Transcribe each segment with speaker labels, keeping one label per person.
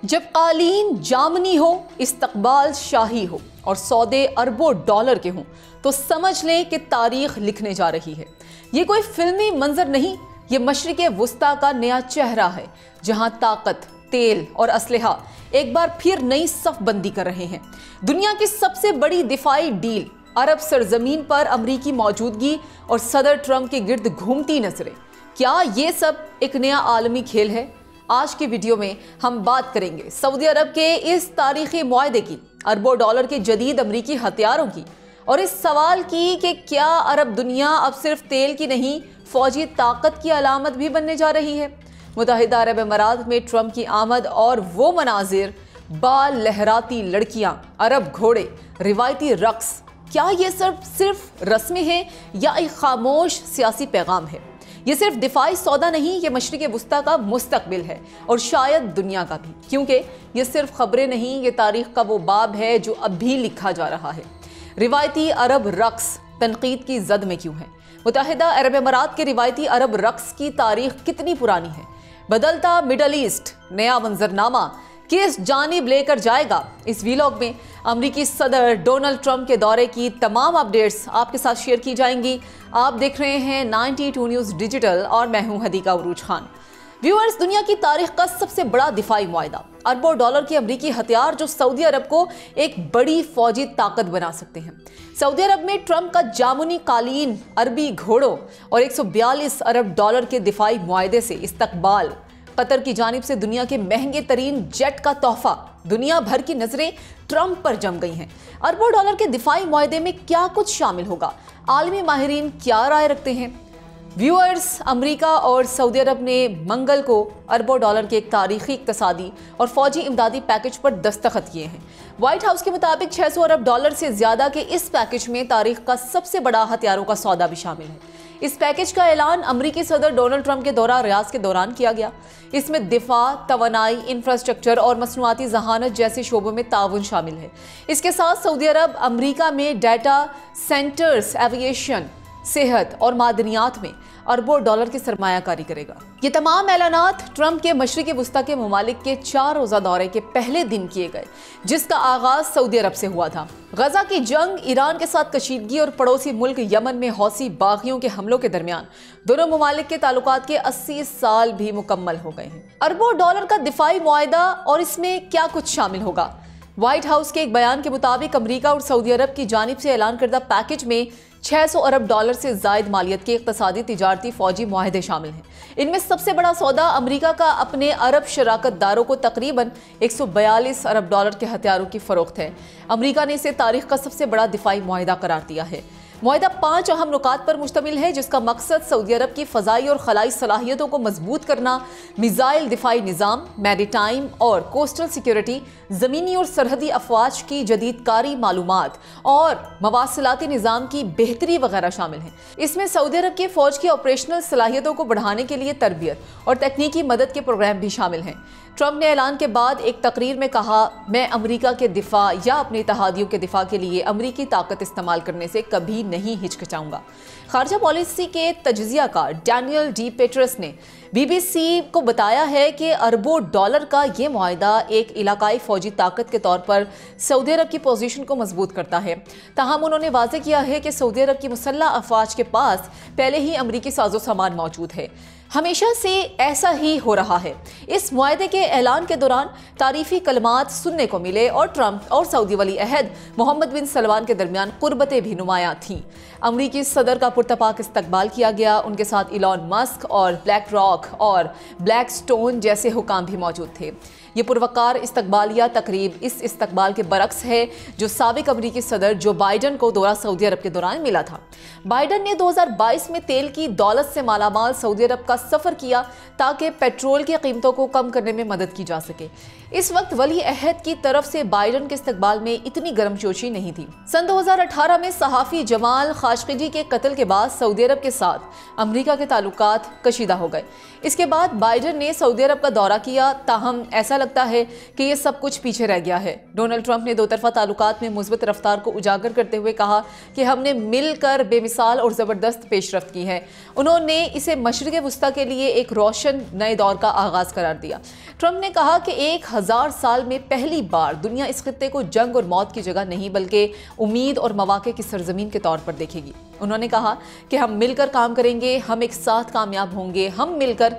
Speaker 1: جب قالین جامنی ہو، استقبال شاہی ہو اور سودے اربوں ڈالر کے ہوں تو سمجھ لیں کہ تاریخ لکھنے جا رہی ہے۔ یہ کوئی فلمی منظر نہیں، یہ مشرق وسطیٰ کا نیا چہرہ ہے، جہاں طاقت، تیل اور اسلحہ ایک بار پھر نئی صف بندی کر رہے ہیں۔ دنیا کی سب سے بڑی دفاعی ڈیل، عرب سرزمین پر امریکی موجودگی اور صدر ٹرمپ کے گرد گھومتی نظریں، کیا یہ سب ایک نیا عالمی کھیل ہے؟ آج کی ویڈیو میں ہم بات کریں گے سعودی عرب کے اس تاریخی معاہدے کی، اربوں ڈالر کے جدید امریکی ہتھیاروں کی، اور اس سوال کی کہ کیا عرب دنیا اب صرف تیل کی نہیں، فوجی طاقت کی علامت بھی بننے جا رہی ہے۔ متحدہ عرب امارات میں ٹرمپ کی آمد اور وہ مناظر، بال لہراتی لڑکیاں، عرب گھوڑے، روایتی رقص، کیا یہ صرف رسمیں ہیں یا ایک خاموش سیاسی پیغام ہے؟ یہ صرف دفاعی سودا نہیں، یہ مشرق وسطیٰ کا مستقبل ہے اور شاید دنیا کا بھی، کیونکہ یہ صرف خبریں نہیں، یہ تاریخ کا وہ باب ہے جو اب بھی لکھا جا رہا ہے۔ روایتی عرب رقص تنقید کی زد میں کیوں ہے؟ متحدہ عرب امارات کے روایتی عرب رقص کی تاریخ کتنی پرانی ہے؟ بدلتا مڈل ایسٹ نیا منظرنامہ کس جانب لے کر جائے گا؟ اس ویلاگ میں امریکی صدر ڈونلڈ ٹرمپ کے دورے کی تمام اپڈیٹس آپ کے ساتھ شیئر کی جائیں گی۔ آپ دیکھ رہے ہیں 92 نیوز ڈیجیٹل اور میں ہوں حدیقہ عروج خان۔ ویورز، دنیا کی تاریخ کا سب سے بڑا دفاعی معاہدہ، اربوں ڈالر کے امریکی ہتھیار جو سعودی عرب کو ایک بڑی فوجی طاقت بنا سکتے ہیں۔ سعودی عرب میں ٹرمپ کا جامنی قالین، عربی گھوڑوں اور 142 ارب ڈالر کے دفاعی معاہدے سے استقبال، قطر کی جانب سے دنیا کے مہنگے ترین جیٹ کا تحفہ، دنیا بھر کی نظریں ٹرمپ پر جم گئی ہیں۔ اربوں ڈالر کے دفاعی معاہدے میں کیا کچھ شامل ہوگا؟ عالمی ماہرین کیا رائے رکھتے ہیں؟ ویورز، امریکہ اور سعودی عرب نے منگل کو اربوں ڈالر کے ایک تاریخی اقتصادی اور فوجی امدادی پیکج پر دستخط کیے ہیں۔ وائٹ ہاؤس کے مطابق 600 ارب ڈالر سے زیادہ کے اس پیکج میں تاریخ کا سب سے بڑا ہتھیاروں کا سودا بھی شامل ہے۔ اس پیکج کا اعلان امریکی صدر ڈونلڈ ٹرمپ کے دورہ ریاض کے دوران کیا گیا۔ اس میں دفاع، توانائی، انفراسٹرکچر اور مصنوعاتی ذہانت جیسے شعبوں میں تعاون شامل ہے۔ اس کے ساتھ سعودی عرب امریکہ میں ڈیٹا سینٹرز، ایویشن، صحت اور معدنیات میں اربوں ڈالر کی سرمایہ کاری کرے گا۔ یہ تمام اعلانات ٹرمپ کے مشرق وسطیٰ کے ممالک کے 4 روزہ دورے کے پہلے دن کیے گئے، جس کا آغاز سعودی عرب سے ہوا تھا۔ غزہ کی جنگ، ایران کے ساتھ کشیدگی اور پڑوسی ملک یمن میں حوثی باغیوں کے حملوں کے درمیان دونوں ممالک کے تعلقات کے 80 سال بھی مکمل ہو گئے ہیں۔ اربوں ڈالر کا دفاعی معاہدہ اور اس میں کیا کچھ شامل ہوگا؟ وائٹ ہاؤس کے ایک بیان کے مطابق امریکہ اور سعودی عرب کی جانب سے اعلان کردہ پیکج میں 600 ارب ڈالر سے زائد مالیت کے اقتصادی، تجارتی، فوجی معاہدے شامل ہیں۔ ان میں سب سے بڑا سودا امریکہ کا اپنے عرب شراکت داروں کو تقریباً 142 ارب ڈالر کے ہتھیاروں کی فروخت ہے۔ امریکہ نے اسے تاریخ کا سب سے بڑا دفاعی معاہدہ قرار دیا ہے۔ معاہدہ 5 اہم نکات پر مشتمل ہے، جس کا مقصد سعودی عرب کی فضائی اور خلائی صلاحیتوں کو مضبوط کرنا، میزائل دفاعی نظام، میری ٹائم اور کوسٹل سیکیورٹی، زمینی اور سرحدی افواج کی جدید کاری معلومات اور مواصلاتی نظام کی بہتری وغیرہ شامل ہیں۔ اس میں سعودی عرب کے فوج کی آپریشنل صلاحیتوں کو بڑھانے کے لیے تربیت اور تکنیکی مدد کے پروگرام بھی شامل ہیں۔ ٹرمپ نے اعلان کے بعد ایک تقریر میں کہا، میں امریکہ کے دفاع یا اپنے اتحادیوں کے دفاع کے لیے امریکی طاقت استعمال کرنے سے کبھی نہیں ہچکچاؤں گا۔ خارجہ پالیسی کے تجزیہ کار ڈینیل ڈی پیٹرس نے بی بی سی کو بتایا ہے کہ اربوں ڈالر کا یہ معاہدہ ایک علاقائی فوجی طاقت کے طور پر سعودی عرب کی پوزیشن کو مضبوط کرتا ہے۔ تاہم انہوں نے واضح کیا ہے کہ سعودی عرب کی مسلح افواج کے پاس پہلے ہی امریکی ساز و سامان موجود ہے۔ ہمیشہ سے ایسا ہی ہو رہا ہے۔ اس معاہدے کے اعلان کے دوران تعریفی کلمات سننے کو ملے اور ٹرمپ اور سعودی ولی عہد محمد بن سلمان کے درمیان قربتیں بھی نمایاں تھیں۔ امریکی صدر کا پرتپاک استقبال کیا گیا، ان کے ساتھ ایلون مسک اور بلیک راک اور بلیک سٹون جیسے حکام بھی موجود تھے۔ یہ پروقار استقبالیہ تقریب اس استقبال کے برعکس ہے جو سابق امریکی صدر جو بائیڈن کو دورہ سعودی عرب کے دوران ملا تھا۔ بائیڈن نے 2022 میں تیل کی دولت سے مالا مال سعودی عرب کا سفر کیا تاکہ پیٹرول کی قیمتوں کو کم کرنے میں مدد کی جا سکے۔ اس وقت ولی عہد کی طرف سے بائیڈن کے استقبال میں اتنی گرم جوشی نہیں تھی۔ سن 2018 میں صحافی جمال خاشقجی کے قتل کے بعد سعودی عرب کے ساتھ امریکہ کے تعلقات کشیدہ ہو گئے۔ اس کے بعد بائیڈن نے سعودی عرب کا دورہ کیا، تاہم ایسا لگتا ہے کہ یہ سب کچھ پیچھے رہ گیا ہے۔ ڈونلڈ ٹرمپ نے دو طرفہ تعلقات میں مثبت رفتار کو اجاگر کرتے ہوئے کہا کہ ہم نے مل کر بے مثال اور زبردست پیش رفت کی ہے۔ انہوں نے اسے مشرق وسطیٰ امریکہ کے لیے ایک روشن نئے دور کا آغاز قرار دیا۔ ٹرمپ نے کہا کہ 1000 سال میں پہلی بار دنیا اس خطے کو جنگ اور موت کی جگہ نہیں بلکہ امید اور مواقع کی سرزمین کے طور پر دیکھے گی۔ انہوں نے کہا کہ ہم مل کر کام کریں گے، ہم ایک ساتھ کامیاب ہوں گے، ہم مل کر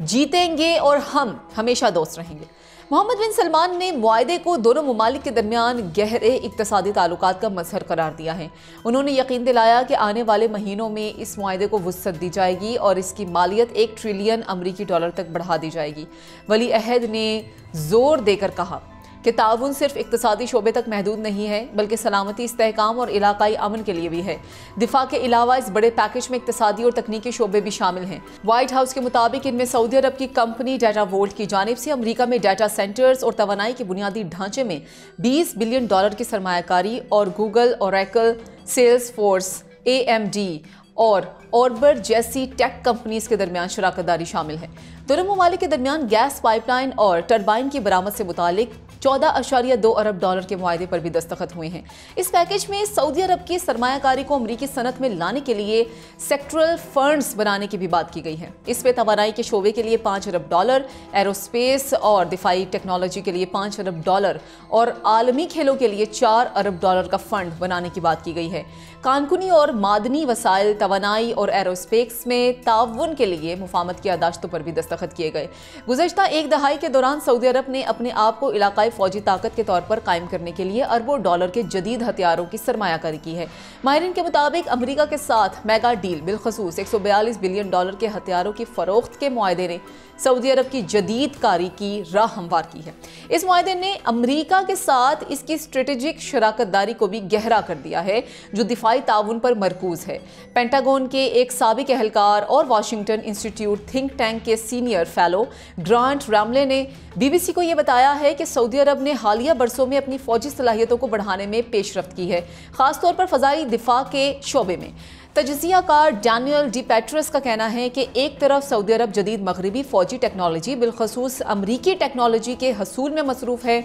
Speaker 1: جیتیں گے اور ہم ہمیشہ دوست رہیں گے۔ محمد بن سلمان نے معاہدے کو دونوں ممالک کے درمیان گہرے اقتصادی تعلقات کا مظہر قرار دیا ہے۔ انہوں نے یقین دلایا کہ آنے والے مہینوں میں اس معاہدے کو وسعت دی جائے گی اور اس کی مالیت 1 ٹریلین امریکی ڈالر تک بڑھا دی جائے گی۔ ولی عہد نے زور دے کر کہا کہ تعاون صرف اقتصادی شعبے تک محدود نہیں ہے بلکہ سلامتی، استحکام اور علاقائی امن کے لیے بھی ہے۔ دفاع کے علاوہ اس بڑے پیکج میں اقتصادی اور تکنیکی شعبے بھی شامل ہیں۔ وائٹ ہاؤس کے مطابق ان میں سعودی عرب کی کمپنی ڈیٹا وولٹ کی جانب سے امریکہ میں ڈیٹا سینٹرز اور توانائی کے بنیادی ڈھانچے میں $20 بلین کی سرمایہ کاری اور Google, Oracle, Salesforce, AMD اور اوربر جیسی ٹیک کمپنیز کے درمیان شراکت داری شامل ہے۔ دونوں ممالک کے درمیان گیس پائپ لائن اور ٹربائن کی برآمد سے متعلق $14.2 ارب کے معاہدے پر بھی دستخط ہوئے ہیں۔ اس پیکج میں سعودی عرب کی سرمایہ کاری کو امریکی صنعت میں لانے کے لیے سیکٹرل فنڈز بنانے کی بھی بات کی گئی ہے۔ اس میں توانائی کے شعبے کے لیے $5 ارب، ایروسپیس اور دفاعی ٹیکنالوجی کے لیے $5 ارب اور عالمی کھیلوں کے لیے $4 ارب کا فنڈ بنانے کی بات کی گئی ہے۔ کانکنی اور معدنی وسائل، توانائی اور ایروسپیس میں تعاون کے لیے مفاہمت کی یادداشتوں پر بھی دستخط کیے گئے۔ گزشتہ ایک دہائی کے دوران سعودی عرب نے اپنے آپ کو علاقائی فوجی طاقت کے طور پر قائم کرنے کے لیے اربوں ڈالر کے جدید ہتھیاروں کی سرمایہ کاری کی ہے۔ ماہرین کے مطابق امریکہ کے ساتھ میگا ڈیل بالخصوص $142 بلین کے ہتھیاروں کی فروخت کے معاہدے نے سعودی عرب کی جدید کاری کی راہ ہموار کی ہے۔ اس معاہدے نے امریکہ کے ساتھ اس کی اسٹریٹجک شراکت داری کو بھی گہرا کر دیا ہے جو دفاعی تعاون پر مرکوز ہے۔ پینٹاگون کے ایک سابق اہلکار اور واشنگٹن انسٹی ٹیوٹ تھنک ٹینک کے سینئر فیلو گرانٹ راملے نے BBC کو یہ بتایا ہے کہ سعودی عرب نے حالیہ برسوں میں اپنی فوجی صلاحیتوں کو بڑھانے میں پیش رفت کی ہے، خاص طور پر فضائی دفاع کے شعبے میں۔ تجزیہ کار ڈینیل ڈی پیٹرس کا کہنا ہے کہ ایک طرف سعودی عرب جدید مغربی فوجی ٹیکنالوجی بالخصوص امریکی ٹیکنالوجی کے حصول میں مصروف ہے،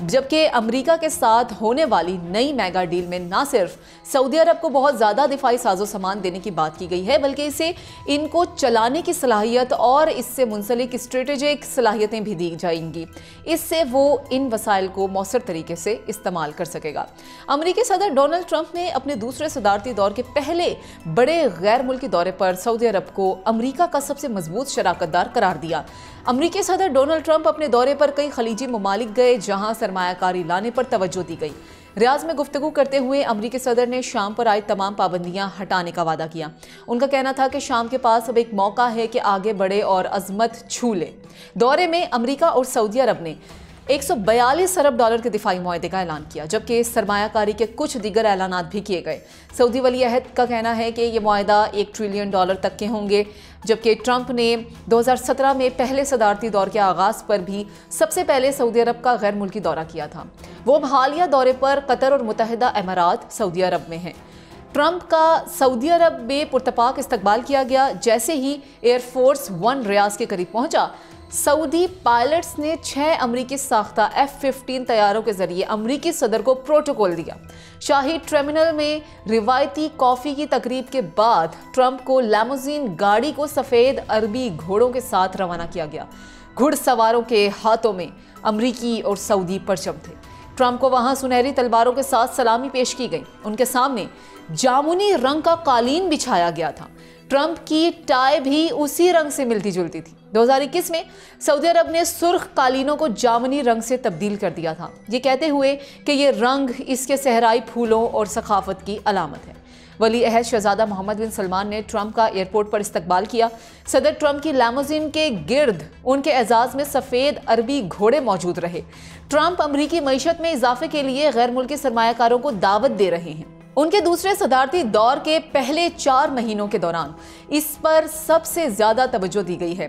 Speaker 1: جبکہ امریکہ کے ساتھ ہونے والی نئی میگا ڈیل میں نہ صرف سعودی عرب کو بہت زیادہ دفاعی ساز و سامان دینے کی بات کی گئی ہے بلکہ اسے ان کو چلانے کی صلاحیت اور اس سے منسلک اسٹریٹجک صلاحیتیں بھی دی جائیں گی۔ اس سے وہ ان وسائل کو مؤثر طریقے سے استعمال کر سکے گا۔ امریکی صدر ڈونلڈ ٹرمپ نے اپنے دوسرے صدارتی دور کے پہلے بڑے غیر ملکی دورے پر سعودی عرب کو امریکہ کا سب سے مضبوط شراکت دار قرار دیا۔ امریکی صدر ڈونلڈ ٹرمپ اپنے دورے پر کئی خلیجی ممالک گئے جہاں سرمایہ کاری لانے پر توجہ دی گئی۔ ریاض میں گفتگو کرتے ہوئے امریکی صدر نے شام پر عائد تمام پابندیاں ہٹانے کا وعدہ کیا۔ ان کا کہنا تھا کہ شام کے پاس اب ایک موقع ہے کہ آگے بڑھے اور عظمت چھو لے۔ دورے میں امریکہ اور سعودی عرب نے $142 ارب کے دفاعی معاہدے کا اعلان کیا، جبکہ سرمایہ کاری کے کچھ دیگر اعلانات بھی کیے گئے۔ سعودی ولی عہد کا کہنا ہے کہ یہ معاہدہ $1 ٹریلین تک کے ہوں گے، جبکہ ٹرمپ نے 2017 میں پہلے صدارتی دور کے آغاز پر بھی سب سے پہلے سعودی عرب کا غیر ملکی دورہ کیا تھا۔ وہ اب حالیہ دورے پر قطر اور متحدہ امارات سعودی عرب میں ہیں۔ ٹرمپ کا سعودی عرب میں پرتپاک استقبال کیا گیا۔ جیسے ہی ایئر فورس 1 ریاض کے قریب پہنچا، سعودی پائلٹس نے 6 امریکی ساختہ F-15 طیاروں کے ذریعے امریکی صدر کو پروٹوکول دیا۔ شاہی ٹرمینل میں روایتی کافی کی تقریب کے بعد ٹرمپ کو لیموزین گاڑی کو سفید عربی گھوڑوں کے ساتھ روانہ کیا گیا۔ گھڑ سواروں کے ہاتھوں میں امریکی اور سعودی پرچم تھے۔ ٹرمپ کو وہاں سنہری تلواروں کے ساتھ سلامی پیش کی گئی۔ ان کے سامنے جامنی رنگ کا قالین بچھایا گیا تھا۔ ٹرمپ کی ٹائی بھی اسی رنگ سے ملتی جلتی تھی۔ 2021 میں سعودی عرب نے سرخ قالینوں کو جامنی رنگ سے تبدیل کر دیا تھا، یہ کہتے ہوئے کہ یہ رنگ اس کے صحرائی پھولوں اور ثقافت کی علامت ہے۔ ولی عہد شہزادہ محمد بن سلمان نے ٹرمپ کا ایئرپورٹ پر استقبال کیا۔ صدر ٹرمپ کی لیموزین کے گرد ان کے اعزاز میں سفید عربی گھوڑے موجود رہے۔ ٹرمپ امریکی معیشت میں اضافے کے لیے غیر ملکی سرمایہ کاروں کو دعوت دے رہے ہیں۔ ان کے دوسرے صدارتی دور کے پہلے 4 مہینوں کے دوران اس پر سب سے زیادہ توجہ دی گئی ہے۔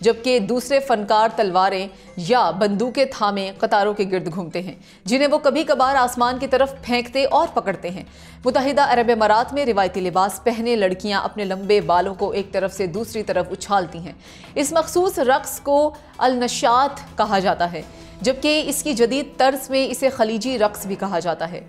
Speaker 1: جبکہ دوسرے فنکار تلواریں یا بندوقیں تھامے قطاروں کے گرد گھومتے ہیں جنہیں وہ کبھی کبھار آسمان کی طرف پھینکتے اور پکڑتے ہیں۔ متحدہ عرب امارات میں روایتی لباس پہنے لڑکیاں اپنے لمبے بالوں کو ایک طرف سے دوسری طرف اچھالتی ہیں۔ اس مخصوص رقص کو النشاط کہا جاتا ہے، جبکہ اس کی جدید طرز میں اسے خلیجی رقص بھی کہا جاتا ہے۔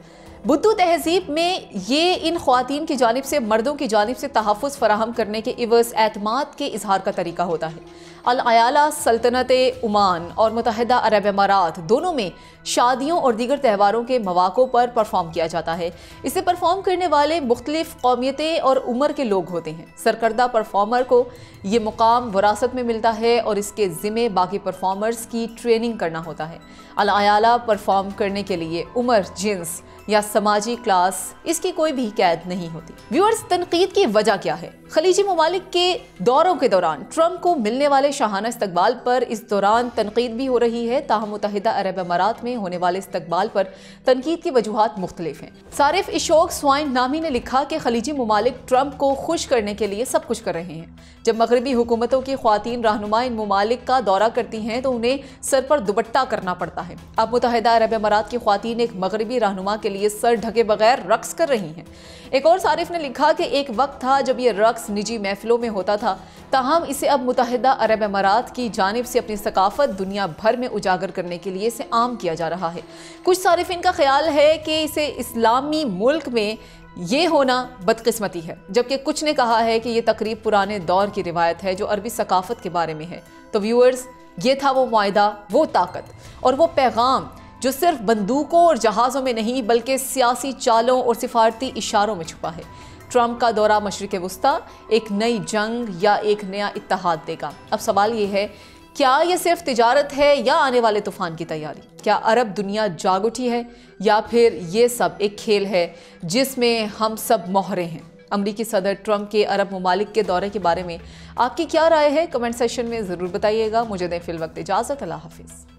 Speaker 1: بدو تہذیب میں یہ ان خواتین کی جانب سے مردوں کی جانب سے تحفظ فراہم کرنے کے عوض اعتماد کے اظہار کا طریقہ ہوتا ہے۔ العیالہ سلطنت عمان اور متحدہ عرب امارات دونوں میں شادیوں اور دیگر تہواروں کے مواقع پر پرفارم کیا جاتا ہے۔ اسے پرفارم کرنے والے مختلف قومیتیں اور عمر کے لوگ ہوتے ہیں۔ سرکردہ پرفارمر کو یہ مقام وراثت میں ملتا ہے اور اس کے ذمے باقی پرفارمرز کی ٹریننگ کرنا ہوتا ہے۔ العیالہ پرفارم کرنے کے لیے عمر، جنس یا سماجی کلاس اس کی کوئی بھی قید نہیں ہوتی۔ ویورز، تنقید کی وجہ کیا ہے؟ خلیجی ممالک کے دوروں کے دوران ٹرمپ کو ملنے والے شاہانہ استقبال پر اس دوران تنقید بھی ہو رہی ہے، تاہم متحدہ عرب امارات میں ہونے والے استقبال پر تنقید کی وجوہات مختلف ہیں۔ صارف اشوک سوائن نامی نے لکھا کہ خلیجی ممالک ٹرمپ کو خوش کرنے کے لیے سب کچھ کر رہے ہیں۔ جب مغربی حکومتوں کی خواتین رہنما ان ممالک کا دورہ کرتی ہیں تو انہیں سر پر دوپٹہ کرنا پڑتا ہے۔ اب متحدہ عرب امارات کی خواتین ایک مغربی رہنما کے لیے سر ڈھکے بغیر رقص کر رہی ہیں۔ ایک اور صارف نے لکھا کہ ایک وقت تھا جب یہ رقص نجی محفلوں میں ہوتا تھا، تاہم اسے اب متحدہ عرب امارات کی جانب سے اپنی ثقافت دنیا بھر میں اجاگر کرنے کے لیے اسے عام کیا جا رہا ہے۔ کچھ صارفین کا خیال ہے کہ اسے اسلامی ملک میں یہ ہونا بدقسمتی ہے، جبکہ کچھ نے کہا ہے کہ یہ تقریب پرانے دور کی روایت ہے جو عربی ثقافت کے بارے میں ہے۔ تو ویورز، یہ تھا وہ معاہدہ، وہ طاقت اور وہ پیغام جو صرف بندوقوں اور جہازوں میں نہیں بلکہ سیاسی چالوں اور سفارتی اشاروں میں چھپا ہے۔ ٹرمپ کا دورہ مشرق وسطیٰ ایک نئی جنگ یا ایک نیا اتحاد دے گا؟ اب سوال یہ ہے، کیا یہ صرف تجارت ہے یا آنے والے طوفان کی تیاری؟ کیا عرب دنیا جاگ اٹھی ہے یا پھر یہ سب ایک کھیل ہے جس میں ہم سب مہرے ہیں؟ امریکی صدر ٹرمپ کے عرب ممالک کے دورے کے بارے میں آپ کی کیا رائے ہے؟ کمنٹ سیکشن میں ضرور بتائیے گا۔ مجھے دیں فی الوقت اجازت۔ اللہ حافظ۔